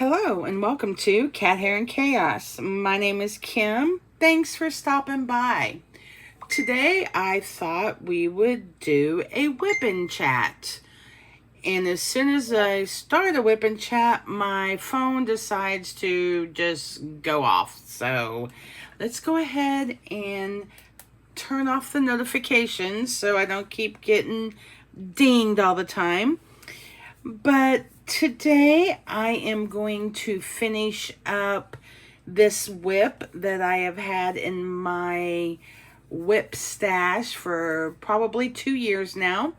Hello and welcome to Cat Hair and Chaos. My name is Kim. Thanks for stopping by. Today I thought we would do a WIP and Chat. And as soon as I start a WIP and Chat, my phone decides to just go off. So let's go ahead and turn off the notifications so I don't keep getting dinged all the time. But today I am going to finish up this WIP that I have had in my WIP stash for probably 2 years now.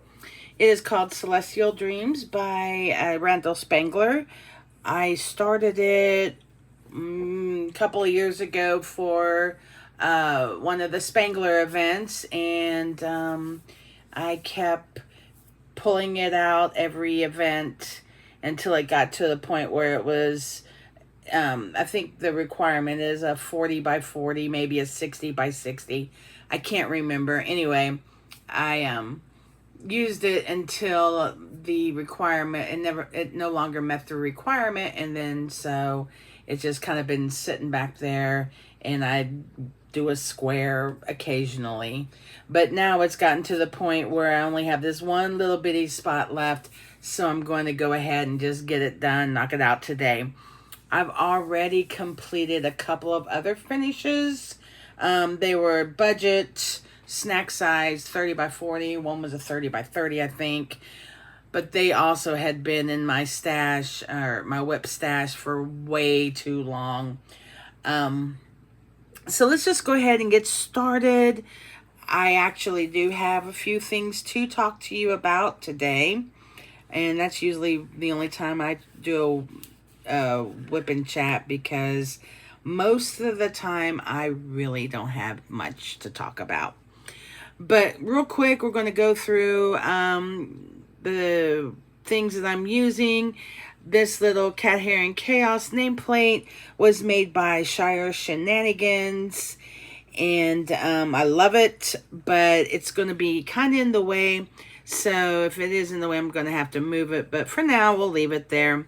It is called Celestial Dreams by Randall Spangler. I started it a couple of years ago for one of the Spangler events, and I kept pulling it out every event until it got to the point where it was, I think the requirement is a 40 by 40, maybe a 60 by 60. I can't remember. Anyway, I used it until the requirement, it no longer met the requirement, and then so it's just kind of been sitting back there, and I do a square occasionally. But now it's gotten to the point where I only have this one little bitty spot left, so I'm going to go ahead and just get it done, knock it out today. I've already completed a couple of other finishes. They were budget, snack size, 30 by 40. One was a 30 by 30, I think. But they also had been in my stash, or my WIP stash, for way too long. So let's just go ahead and get started. I actually do have a few things to talk to you about today. And that's usually the only time I do a WIP and Chat, because most of the time I really don't have much to talk about. But real quick, we're going to go through the things that I'm using. This little Cat Hair and Chaos nameplate was made by Shire Shenanigans, and I love it, but it's going to be kind of in the way. So if it is in the way, I'm going to have to move it. But for now, we'll leave it there.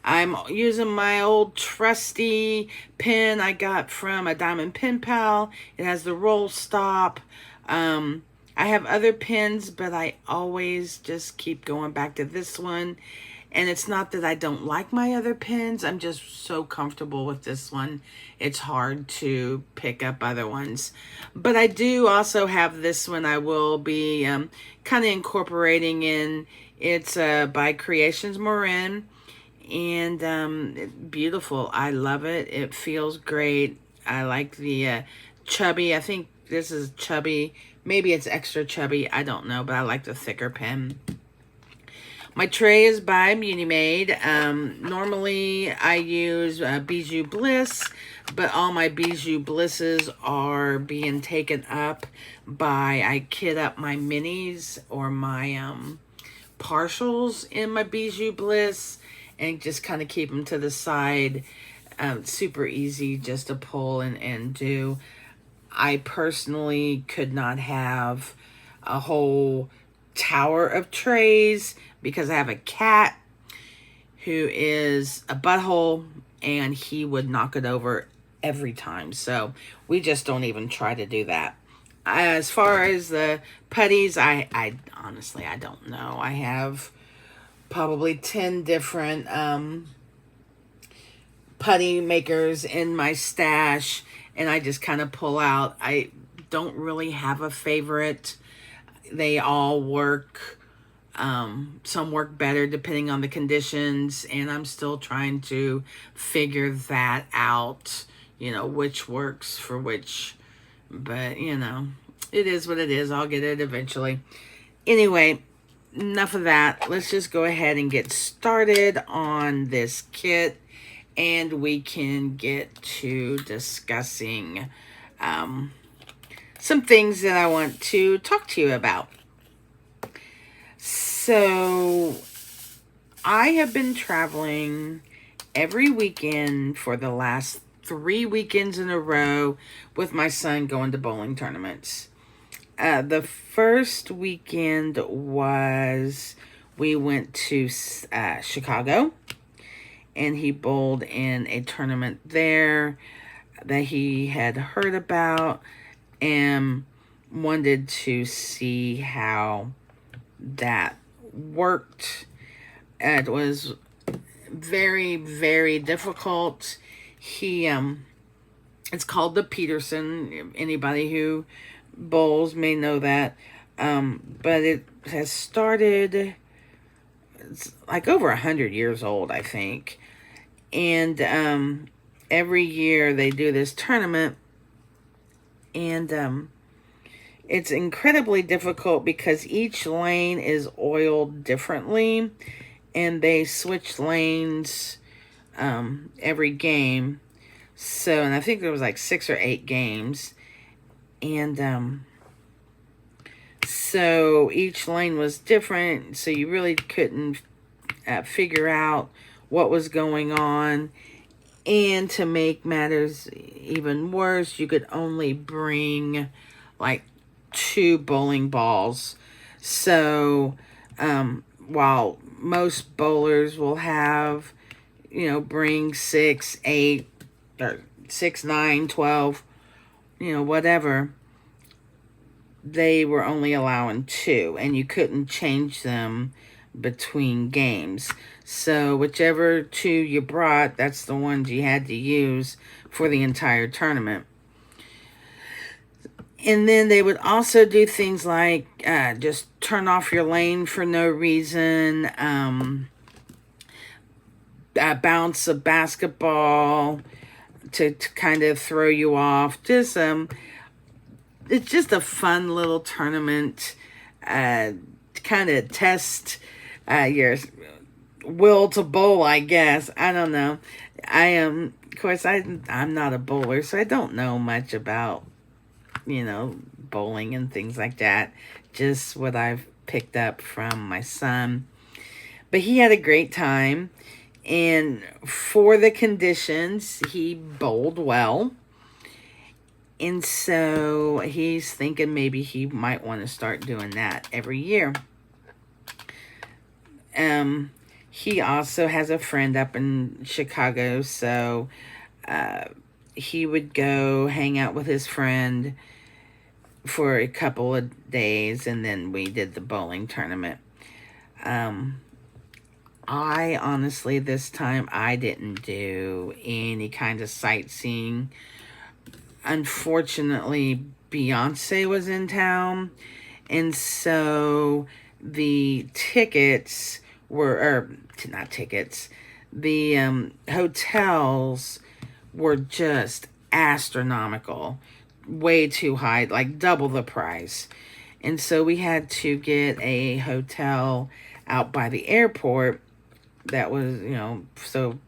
I'm using my old trusty pen I got from a Diamond Pen Pal. It has the roll stop. I have other pens, but I always just keep going back to this one. And it's not that I don't like my other pens. I'm just so comfortable with this one. It's hard to pick up other ones. But I do also have this one I will be kind of incorporating in. It's by Creations Marin. And beautiful. I love it. It feels great. I like the chubby. I think this is chubby. Maybe it's extra chubby. I don't know, but I like the thicker pen. My tray is by Beauty Made. Normally I use Bijou Bliss, but all my Bijou Blisses are being taken up by, I kit up my minis or my partials in my Bijou Bliss and just kind of keep them to the side. Super easy just to pull and do. I personally could not have a whole tower of trays because I have a cat who is a butthole and he would knock it over every time. So we just don't even try to do that. As far as the putties, I honestly, I don't know. I have probably 10 different putty makers in my stash, and I just kind of pull out. I don't really have a favorite. They all work. Some work better depending on the conditions, and I'm still trying to figure that out, which works for which. But, it is what it is. I'll get it eventually. Anyway, enough of that. Let's just go ahead and get started on this kit, and we can get to discussing some things that I want to talk to you about. So I have been traveling every weekend for the last 3 weekends in a row with my son going to bowling tournaments. The first weekend was we went to Chicago, and he bowled in a tournament there that he had heard about and wanted to see how that worked. It was very, very difficult. It's called the Peterson. Anybody who bowls may know that. But it has started, it's like over 100 years old, I think. And every year they do this tournament, and it's incredibly difficult because each lane is oiled differently, and they switch lanes every game. So, and I think there was like 6 or 8 games, and so each lane was different, so you really couldn't figure out what was going on. And to make matters even worse, you could only bring like 2 bowling balls. So while most bowlers will have, bring 6, 8, or 6, 9, 12, whatever, they were only allowing 2, and you couldn't change them between games. So whichever 2 you brought, that's the ones you had to use for the entire tournament. And then they would also do things like just turn off your lane for no reason, bounce a basketball to kind of throw you off. Just it's just a fun little tournament to kind of test your will to bowl, I guess. I don't know. Of course, I'm not a bowler, so I don't know much about, bowling and things like that. Just what I've picked up from my son. But he had a great time, and for the conditions, he bowled well. And so he's thinking maybe he might want to start doing that every year. He also has a friend up in Chicago, so he would go hang out with his friend for a couple of days, and then we did the bowling tournament. I honestly, this time, I didn't do any kind of sightseeing. Unfortunately, Beyonce was in town, and so the tickets the hotels were just astronomical, way too high, like double the price. And so we had to get a hotel out by the airport that was, so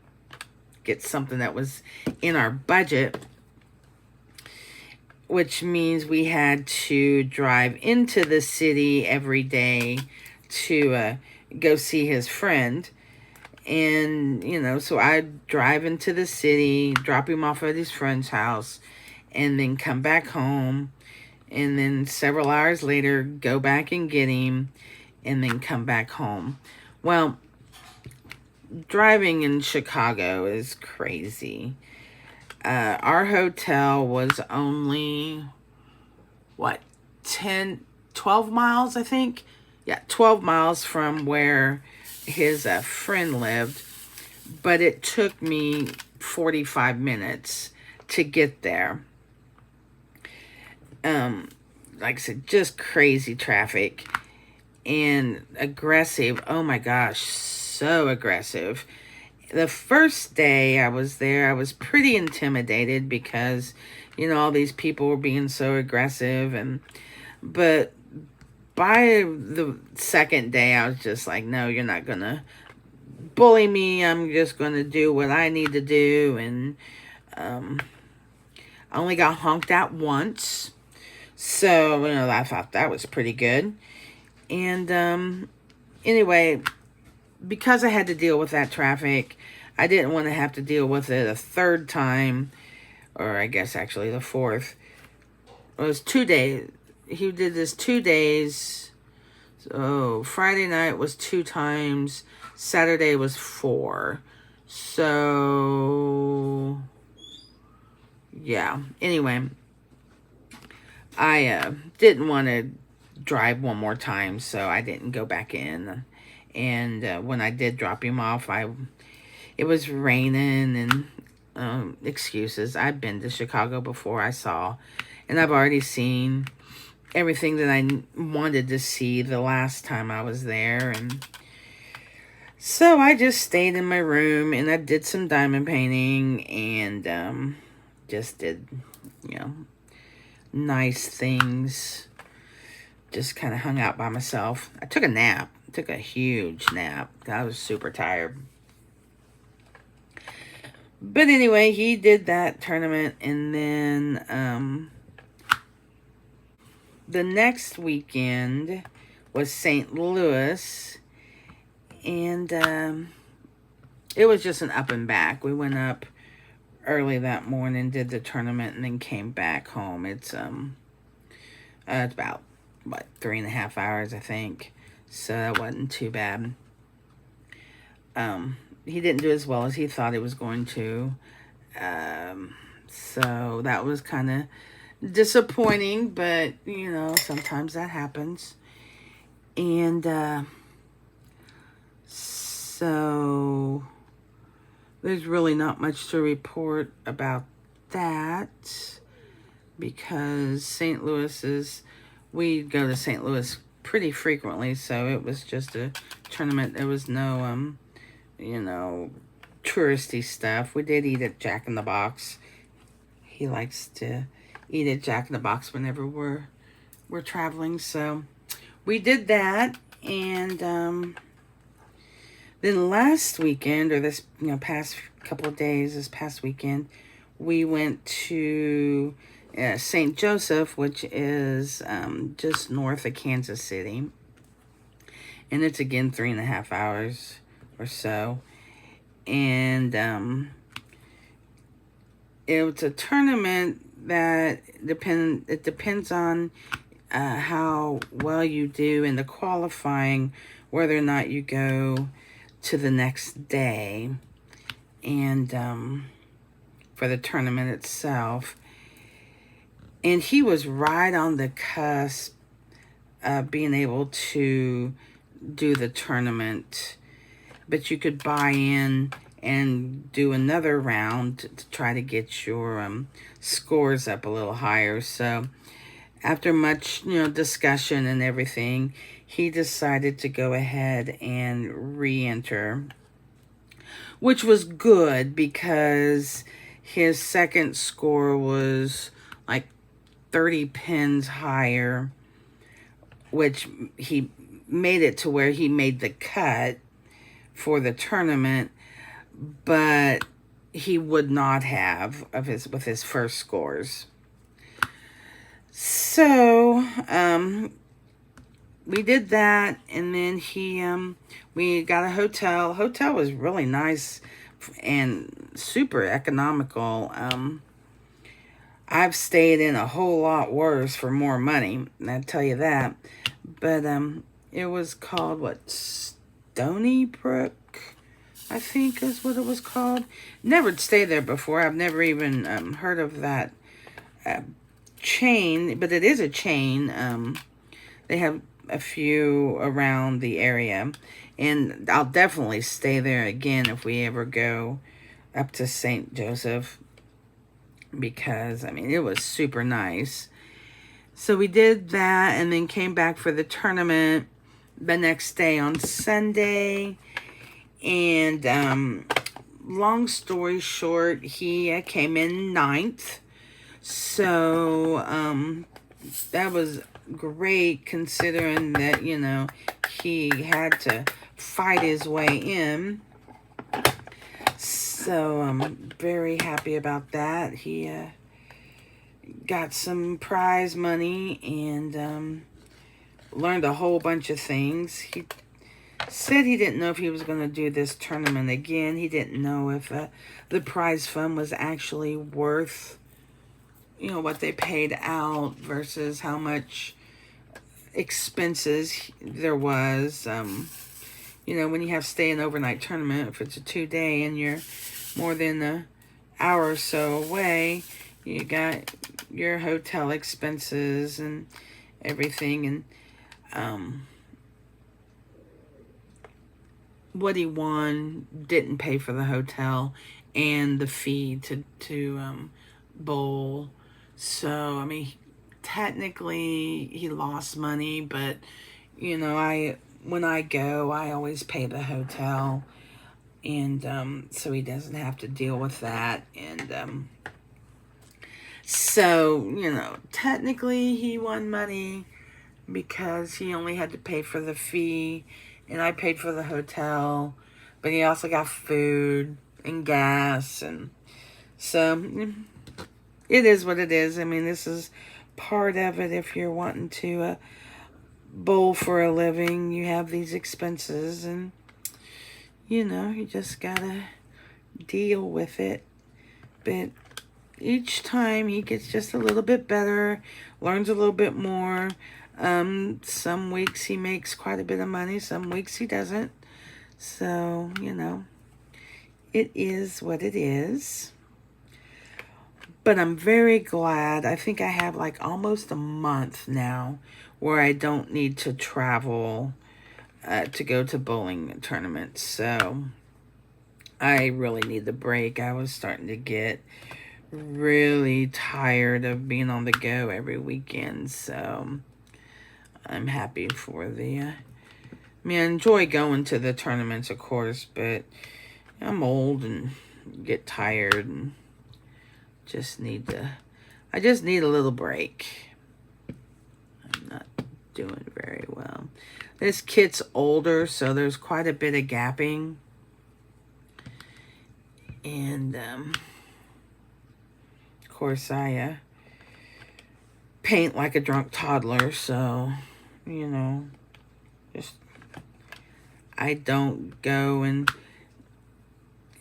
get something that was in our budget, which means we had to drive into the city every day to go see his friend. And, so I'd drive into the city, drop him off at his friend's house, and then come back home. And then several hours later, go back and get him, and then come back home. Well, driving in Chicago is crazy. Our hotel was only, 12 miles, I think? Yeah, 12 miles from where his friend lived, but it took me 45 minutes to get there. Like I said, just crazy traffic and aggressive. Oh my gosh, so aggressive. The first day I was there, I was pretty intimidated because, all these people were being so aggressive, but by the second day, I was just like, no, you're not going to bully me. I'm just going to do what I need to do. And I only got honked at once. So, I thought that was pretty good. And anyway, because I had to deal with that traffic, I didn't want to have to deal with it a third time. Or I guess actually the fourth. It was 2 days. He did this 2 days. So Friday night was 2 times. Saturday was 4. So, yeah. Anyway, I didn't want to drive one more time, so I didn't go back in. And when I did drop him off, it was raining and excuses. I've been to Chicago before, I saw, and I've already seen everything that I wanted to see the last time I was there. And so I just stayed in my room and I did some diamond painting and just did, you know, nice things. Just kind of hung out by myself. I took a nap. I took a huge nap. I was super tired. But anyway, he did that tournament, and then the next weekend was St. Louis, and it was just an up and back. We went up early that morning, did the tournament, and then came back home. It's about, what, 3.5 hours, I think. So that wasn't too bad. He didn't do as well as he thought he was going to. So that was kind of disappointing, but, you know, sometimes that happens. And so there's really not much to report about that, because St. Louis we go to St. Louis pretty frequently, so it was just a tournament. There was no, you know, touristy stuff. We did eat at Jack in the Box. He likes to eat at Jack in the Box whenever we're traveling, so we did that. And then last weekend, or this, you know, past couple of days, this past weekend, we went to St. Joseph, which is just north of Kansas City. And it's, again, 3.5 hours or so. And it's a tournament that depends on how well you do in the qualifying, whether or not you go to the next day, and for the tournament itself. And he was right on the cusp of being able to do the tournament, but you could buy in and do another round to try to get your scores up a little higher. So after much, you know, discussion and everything, he decided to go ahead and re-enter, which was good because his second score was like 30 pins higher, which he made it to where he made the cut for the tournament, but he would not have with his first scores. So we did that, and then we got a hotel. Hotel was really nice and super economical. I've stayed in a whole lot worse for more money, I'll tell you that. But it was called, what, Stony Brook, I think is what it was called. Never stayed there before. I've never even heard of that chain, but it is a chain. They have a few around the area, and I'll definitely stay there again if we ever go up to St. Joseph, because, I mean, it was super nice. So we did that and then came back for the tournament the next day on Sunday. And long story short, he came in 9th. So that was great, considering that, you know, he had to fight his way in. So I'm very happy about that. He got some prize money and learned a whole bunch of things. He said he didn't know if he was going to do this tournament again. He didn't know if the prize fund was actually worth, you know, what they paid out versus how much expenses there was. you know, when you have stay an overnight tournament, if it's a 2-day and you're more than an hour or so away, you got your hotel expenses and everything. And what he won didn't pay for the hotel and the fee to bowl. So I mean, technically he lost money, but you know, when I go, I always pay the hotel, and so he doesn't have to deal with that. And so, you know, technically he won money because he only had to pay for the fee, and I paid for the hotel, but he also got food and gas, and so it is what it is. I mean, this is part of it. If you're wanting to bowl for a living, you have these expenses, and you know, you just gotta deal with it. But each time he gets just a little bit better, learns a little bit more. Some weeks he makes quite a bit of money, some weeks he doesn't. So, you know, it is what it is. But I'm very glad. I think I have like almost a month now where I don't need to travel to go to bowling tournaments. So I really need the break. I was starting to get really tired of being on the go every weekend. So I'm happy for I mean, I enjoy going to the tournaments, of course, but I'm old and get tired and I just need a little break. I'm not doing very well. This kid's older, so there's quite a bit of gapping. And, of course, I paint like a drunk toddler, so, you know, I don't go and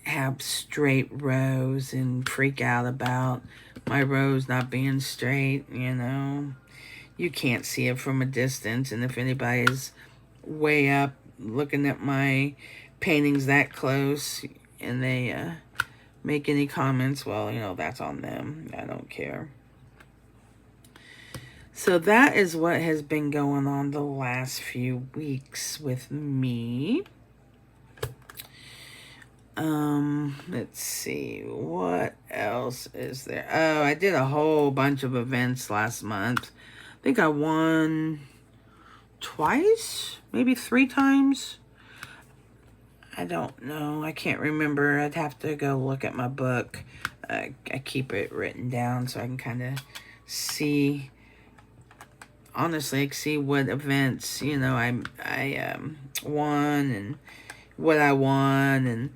have straight rows and freak out about my rows not being straight, you know. You can't see it from a distance, and if anybody's way up looking at my paintings that close and they make any comments, well, you know, that's on them. I don't care. So that is what has been going on the last few weeks with me. Let's see, what else is there? Oh, I did a whole bunch of events last month. I think I won twice, maybe 3 times. I don't know. I can't remember. I'd have to go look at my book. I keep it written down so I can kind of see, honestly, see what events, you know, I won and what I won. And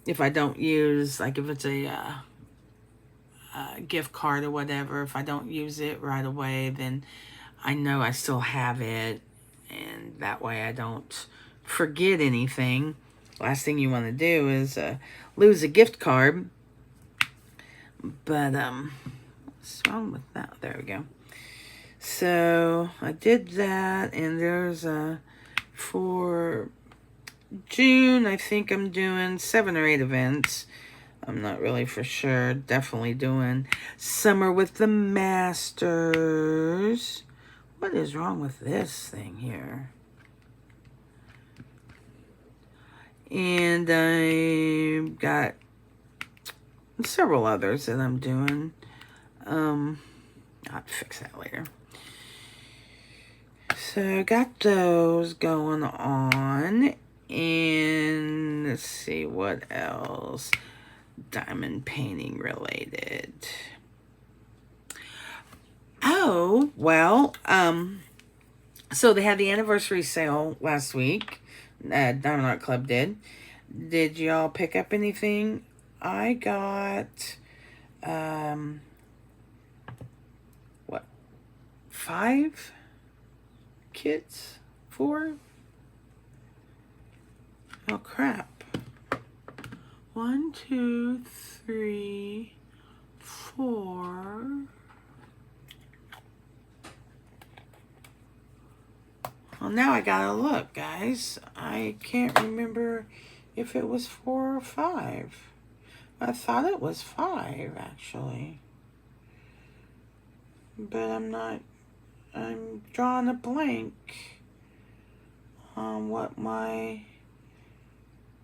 if I don't use, like if it's a gift card or whatever, if I don't use it right away, then I know I still have it, and that way I don't forget anything. Last thing you want to do is lose a gift card. But what's wrong with that? There we go. So I did that, and there's for June, I think I'm doing 7 or 8 events. I'm not really for sure. Definitely doing Summer with the Masters. What is wrong with this thing here? And I've got several others that I'm doing. I'll fix that later. So I got those going on. And let's see, what else? Diamond painting related. Oh, well, so they had the anniversary sale last week. Diamond Art Club did. Did y'all pick up anything? I got, 5 kits? 4? Oh, crap. 1, 2, 3, 4. Well, now I gotta look, guys. I can't remember if it was 4 or 5. I thought it was 5, actually. But I'm drawing a blank on what my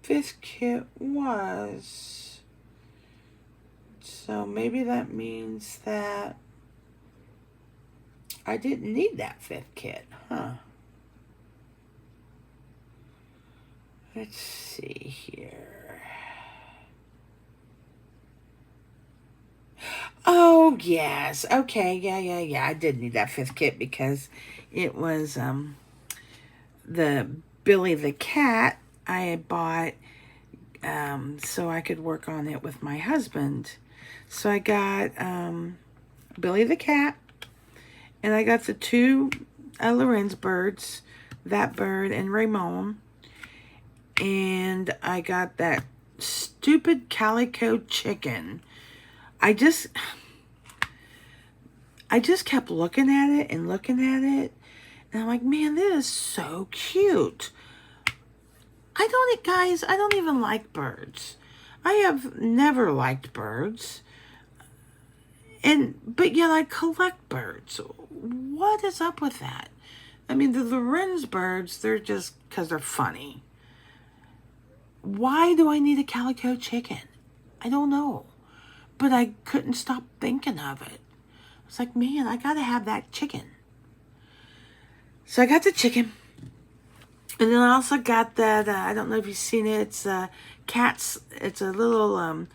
5th kit was. So maybe that means that I didn't need that 5th kit, huh? Let's see here. Oh, yes. Okay, yeah. I did need that 5th kit because it was the Billy the Cat I had bought so I could work on it with my husband. So I got Billy the Cat, and I got the 2 Lorenz birds, that bird and Raymond. And I got that stupid calico chicken. I just kept looking at it. And I'm like, man, this is so cute. Guys, I don't even like birds. I have never liked birds. But yet I collect birds. What is up with that? I mean, the Lorenz birds, they're just because they're funny. Why do I need a calico chicken? I don't know. But I couldn't stop thinking of it. I was like, man, I gotta have that chicken. So I got the chicken. And then I also got that, I don't know if you've seen it, it's cats. It's a little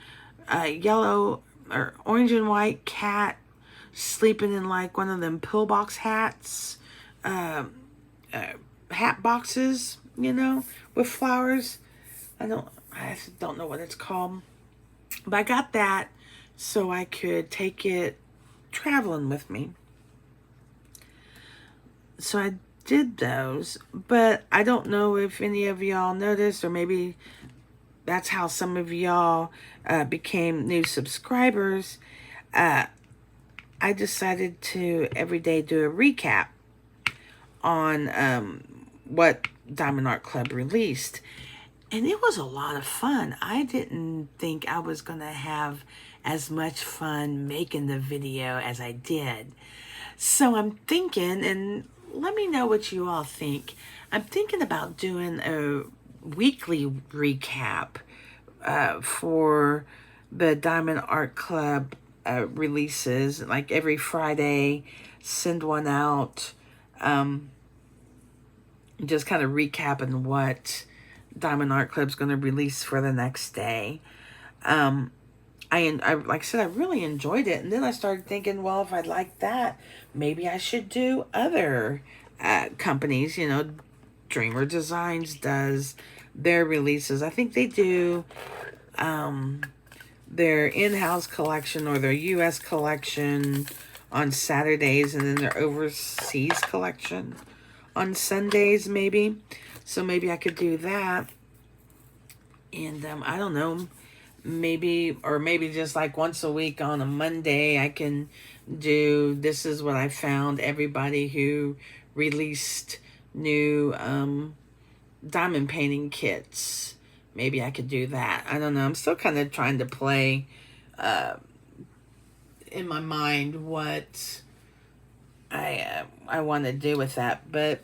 yellow or orange and white cat sleeping in like one of them pillbox hats, hat boxes, with flowers. I don't know what it's called. But I got that so I could take it traveling with me. So I did those, but I don't know if any of y'all noticed, or maybe that's how some of y'all became new subscribers. I decided to every day do a recap on what Diamond Art Club released. And it was a lot of fun. I didn't think I was going to have as much fun making the video as I did. So I'm thinking, and let me know what you all think. I'm thinking about doing a weekly recap for the Diamond Art Club releases. Like every Friday, send one out. Just kind of recapping what Diamond Art Club's going to release for the next day. I like I said, I really enjoyed it. And then I started thinking, well, if I like that, maybe I should do other companies. Dreamer Designs does their releases. I think they do their in-house collection or their U.S. collection on Saturdays, and then their overseas collection on Sundays, maybe. So maybe I could do that. And I don't know, maybe just like once a week on a Monday, I can do this is what I found, everybody who released new diamond painting kits. Maybe I could do that. I don't know. I'm still kind of trying to play in my mind what I want to do with that. But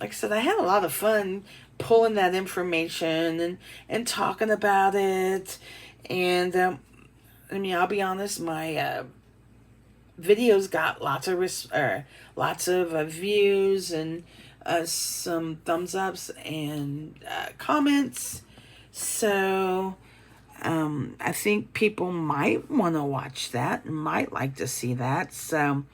like I said, I had a lot of fun pulling that information and talking about it. And I'll be honest, my videos got lots of views and some thumbs ups and comments. So I think people might want to watch that, might like to see that. So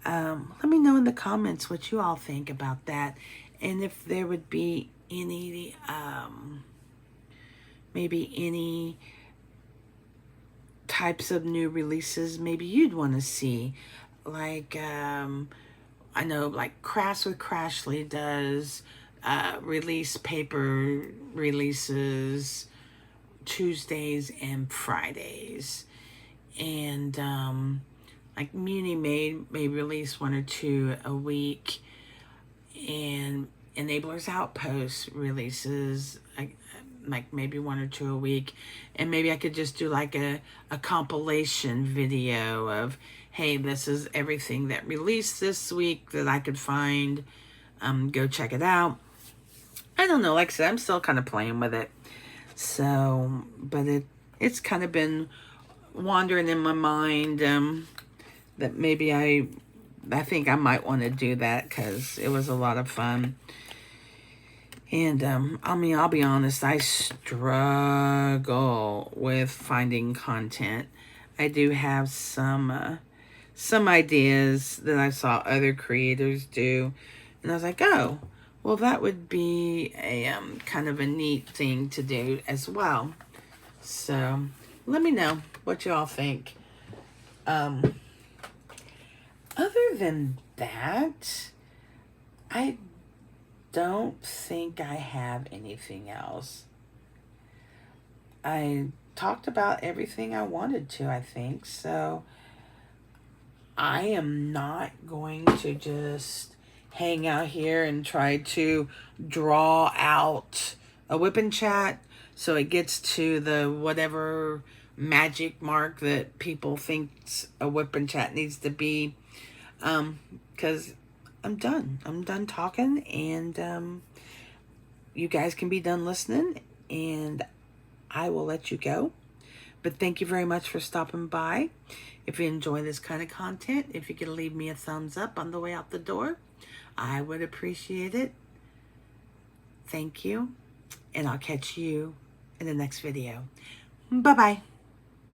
let me know in the comments what you all think about that, and if there would be any maybe any types of new releases maybe you'd want to see. Like I know like Crafts with Crashly does release paper releases Tuesdays and Fridays, and like Muni may release 1 or 2 a week. and Enablers Outpost releases like maybe 1 or 2 a week, and maybe I could just do like a compilation video of, hey, this is everything that released this week that I could find. Go check it out. I don't know, like I said, I'm still kind of playing with it. So, but it's kind of been wandering in my mind, that maybe I think I might want to do that because it was a lot of fun. And I mean, I'll be honest, I struggle with finding content. I do have some ideas that I saw other creators do, and I was like, oh, well, that would be a kind of a neat thing to do as well. So let me know what y'all think. Other than that, I don't think I have anything else. I talked about everything I wanted to, I think. So I am not going to just hang out here and try to draw out a WIP and Chat so it gets to the whatever magic mark that people think a WIP and Chat needs to be. Because I'm done. I'm done talking, and you guys can be done listening, and I will let you go. But thank you very much for stopping by. If you enjoy this kind of content, if you could leave me a thumbs up on the way out the door, I would appreciate it. Thank you, and I'll catch you in the next video. Bye-bye.